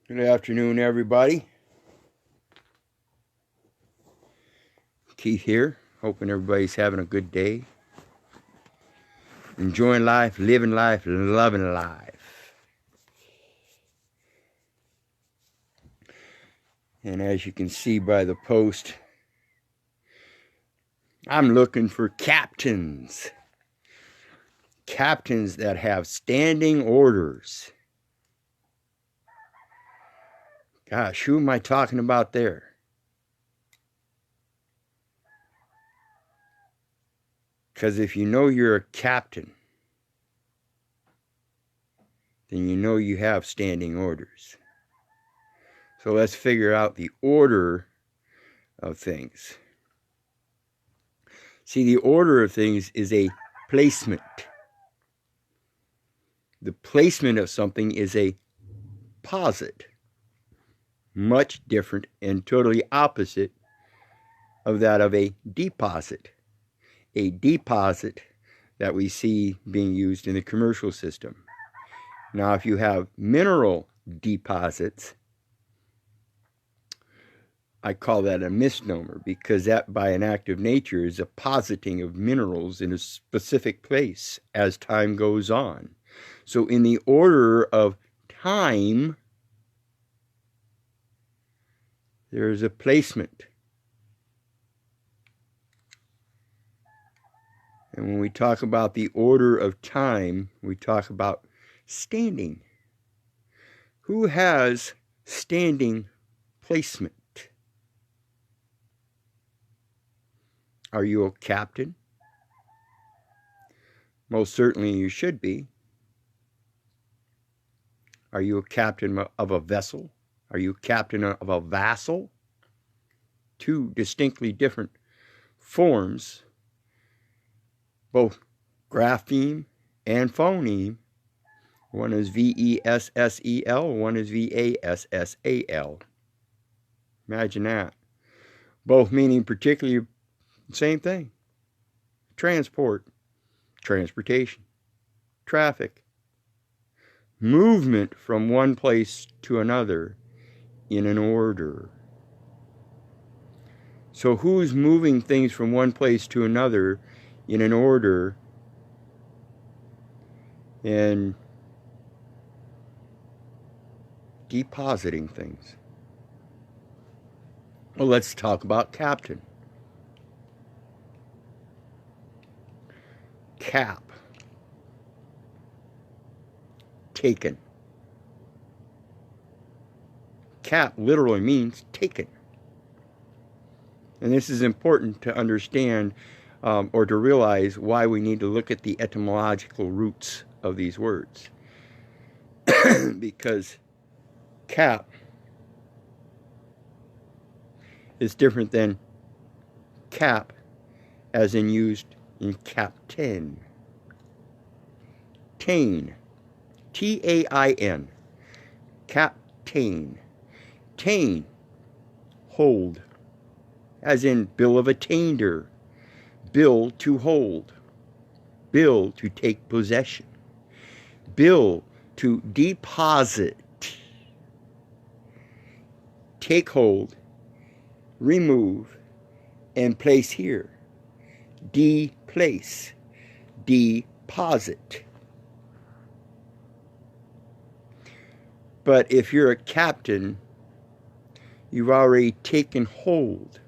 Good afternoon, everybody. Keith here. Hoping everybody's having a good day. Enjoying life, living life, loving life. And as you can see by the post, I'm looking for captains. Captains that have standing orders. Gosh, who am I talking about there? Because if you know you're a captain, then you know you have standing orders. So let's figure out the order of things. See, the order of things is a placement. The placement of something is a posit. Much different and totally opposite of that of a deposit. A deposit that we see being used in the commercial system. Now, if you have mineral deposits, I call that a misnomer because that by an act of nature is a positing of minerals in a specific place as time goes on. So in the order of time, there's a placement. And when we talk about the order of time, we talk about standing. Who has standing placement? Are you a captain? Most certainly you should be. Are you a captain of a vessel? Are you a captain of a vassal? Two distinctly different forms, both grapheme and phoneme. One is V-E-S-S-E-L, one is V-A-S-S-A-L. Imagine that. Both meaning particularly the same thing. Transport, transportation, traffic, movement from one place to another in an order. So who's moving things from one place to another in an order and depositing things? Well, let's talk about captain. Cap. Taken. Cap literally means taken. And this is important to understand or to realize why we need to look at the etymological roots of these words. Because cap is different than cap as in used in captain. Tain. T-A-I-N. Captain. Tain. Hold. As in bill of attainder. Bill to hold. Bill to take possession. Bill to deposit. Take hold. Remove. And place here. Deplace. Deposit. But if you're a captain, you've already taken hold.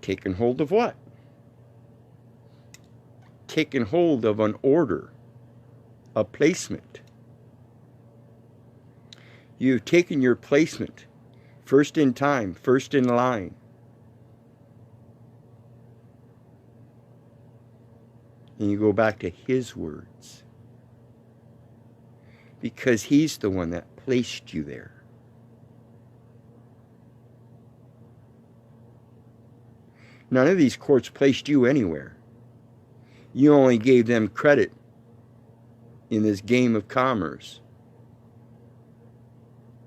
Taken hold of what? Taken hold of an order, a placement. You've taken your placement, first in time, first in line. And you go back to his words. Because he's the one that placed you there. None of these courts placed you anywhere. You only gave them credit in this game of commerce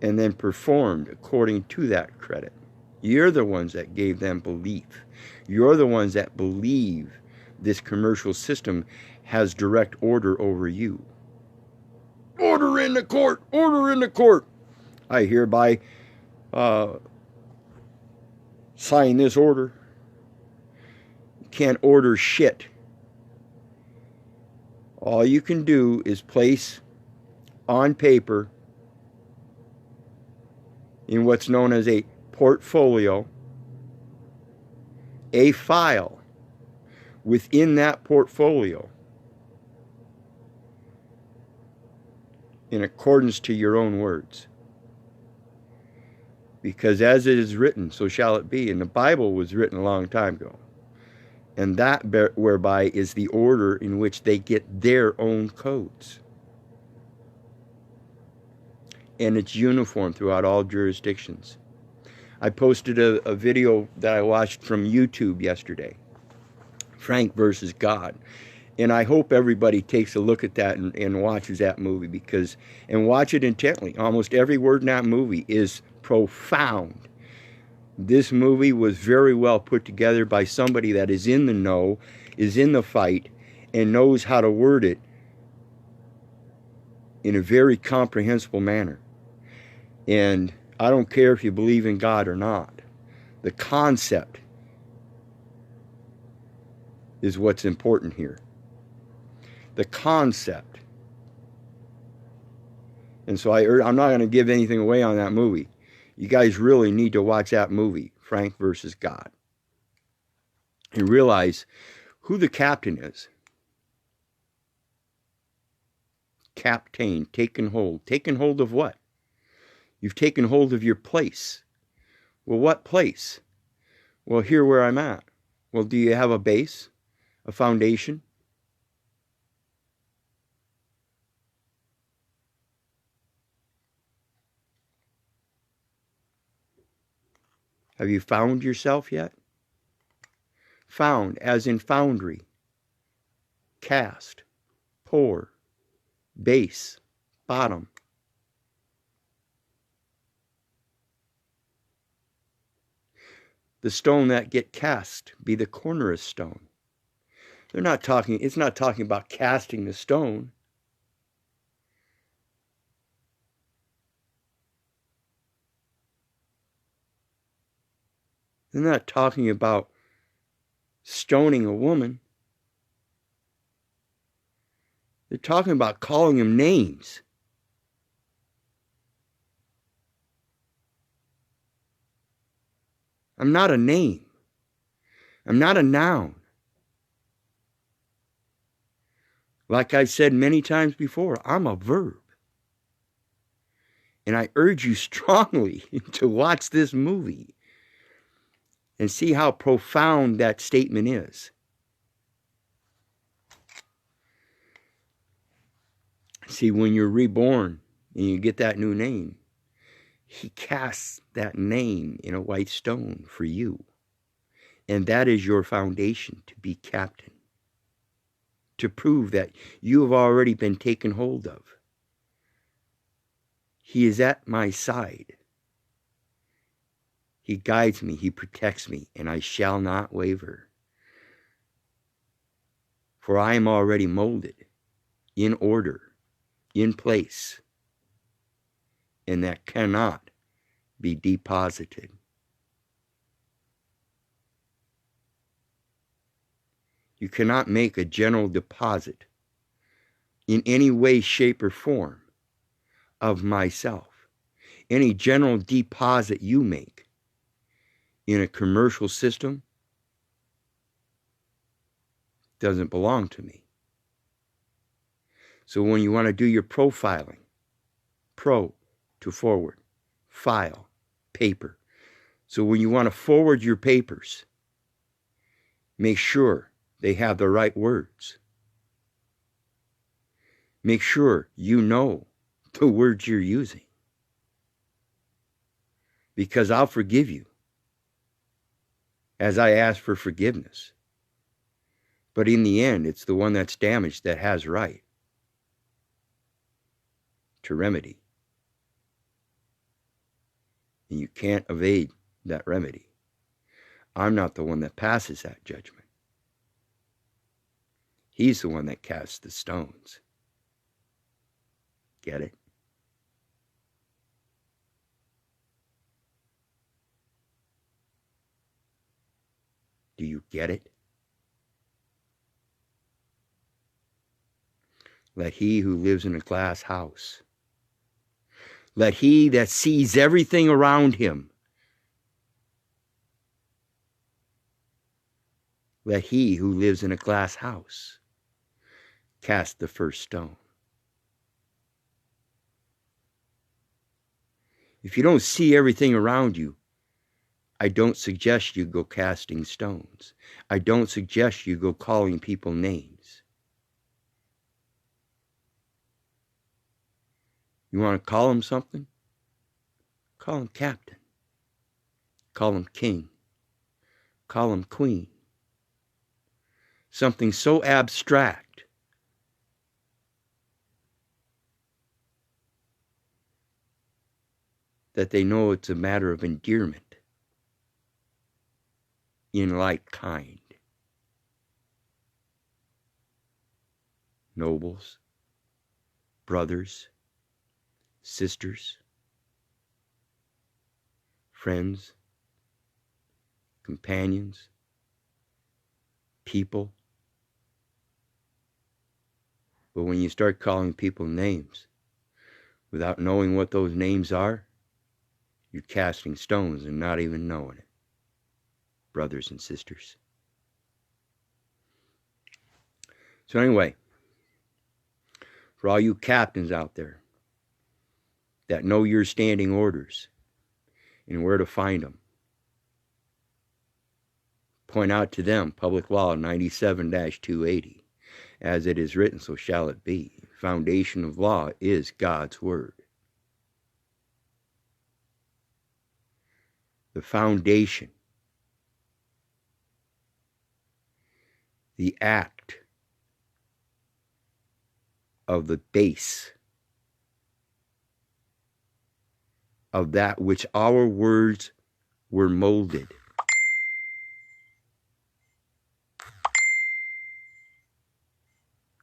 and then performed according to that credit. You're the ones that gave them belief. You're the ones that believe this commercial system has direct order over you. Order in the court! Order in the court! I hereby sign this order. You can't order shit. All you can do is place on paper in what's known as a portfolio a file within that portfolio in accordance to your own words. Because as it is written, so shall it be. And the Bible was written a long time ago. And that whereby is the order in which they get their own codes. And it's uniform throughout all jurisdictions. I posted a video that I watched from YouTube yesterday. Frank versus God. And I hope everybody takes a look at that and watches that movie, and watch it intently. Almost every word in that movie is profound. This movie was very well put together by somebody that is in the know, is in the fight, and knows how to word it in a very comprehensible manner. And I don't care if you believe in God or not. The concept is what's important here. The concept. And so I'm not going to give anything away on that movie. You guys really need to watch that movie, Frank versus God, and realize who the captain is. Captain, taken hold. Taken hold of what? You've taken hold of your place. Well, what place? Well, here where I'm at. Well, do you have a base? A foundation? Have you found yourself yet? Found, as in foundry. Cast. Pour. Base. Bottom. The stone that get cast be the cornerest stone. It's not talking about casting the stone. They're not talking about stoning a woman. They're talking about calling them names. I'm not a name. I'm not a noun. Like I've said many times before, I'm a verb. And I urge you strongly to watch this movie and see how profound that statement is. See, when you're reborn and you get that new name, he casts that name in a white stone for you. And that is your foundation to be captain. To prove that you have already been taken hold of. He is at my side. He guides me, he protects me, and I shall not waver. For I am already molded, in order, in place, and that cannot be deposited. You cannot make a general deposit in any way, shape, or form of myself. Any general deposit you make in a commercial system doesn't belong to me. So when you want to do your profiling, pro to forward, file, paper. So when you want to forward your papers, make sure they have the right words. Make sure you know the words you're using. Because I'll forgive you as I ask for forgiveness. But in the end, it's the one that's damaged that has right to remedy. And you can't evade that remedy. I'm not the one that passes that judgment. He's the one that casts the stones. Get it? Do you get it? Let he who lives in a glass house, let he that sees everything around him, let he who lives in a glass house cast the first stone. If you don't see everything around you, I don't suggest you go casting stones. I don't suggest you go calling people names. You want to call him something? Call him captain. Call him king. Call him queen. Something so abstract that they know it's a matter of endearment. In like kind. Nobles, brothers, sisters, friends, companions, people. But when you start calling people names without knowing what those names are, you're casting stones and not even knowing it. Brothers and sisters. So anyway, for all you captains out there that know your standing orders and where to find them, point out to them Public Law 97-280. As it is written, so shall it be. Foundation of law is God's word. The foundation, the act of the base of that which our words were molded.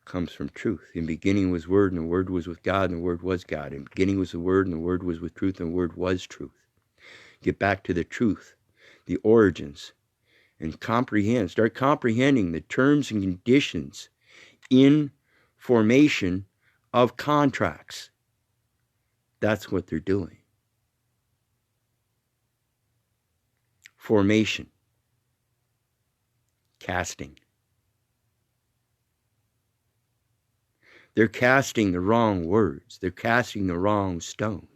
Comes from truth. In beginning was Word, and the Word was with God, and the Word was God. In beginning was the Word, and the Word was with truth, and the Word was truth. Get back to the truth, the origins, and start comprehending the terms and conditions in formation of contracts. That's what they're doing. Formation. Casting. They're casting the wrong words. They're casting the wrong stones.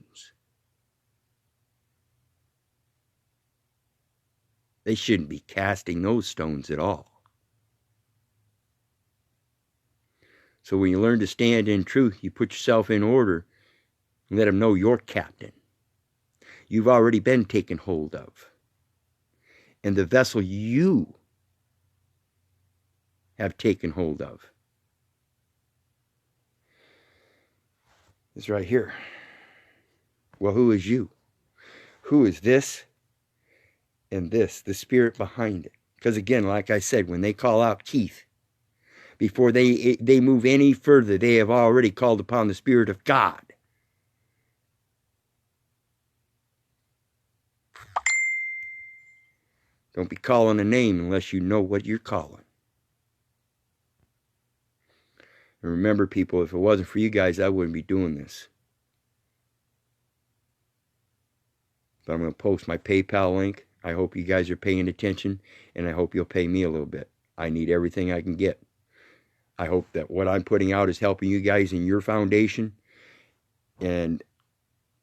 They shouldn't be casting those stones at all. So when you learn to stand in truth, you put yourself in order and let them know you're captain. You've already been taken hold of. And the vessel you have taken hold of is right here. Well, who is you? Who is this and this, the spirit behind it? Because again, like I said, when they call out Keith, before they move any further, they have already called upon the Spirit of God. Don't be calling a name unless you know what you're calling. And remember, people, if it wasn't for you guys, I wouldn't be doing this. But I'm going to post my PayPal link. I hope you guys are paying attention, and I hope you'll pay me a little bit. I need everything I can get. I hope that what I'm putting out is helping you guys in your foundation. And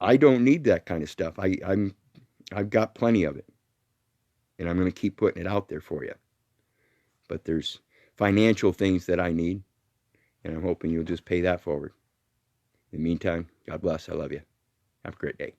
I don't need that kind of stuff. I've got plenty of it. And I'm going to keep putting it out there for you. But there's financial things that I need. And I'm hoping you'll just pay that forward. In the meantime, God bless. I love you. Have a great day.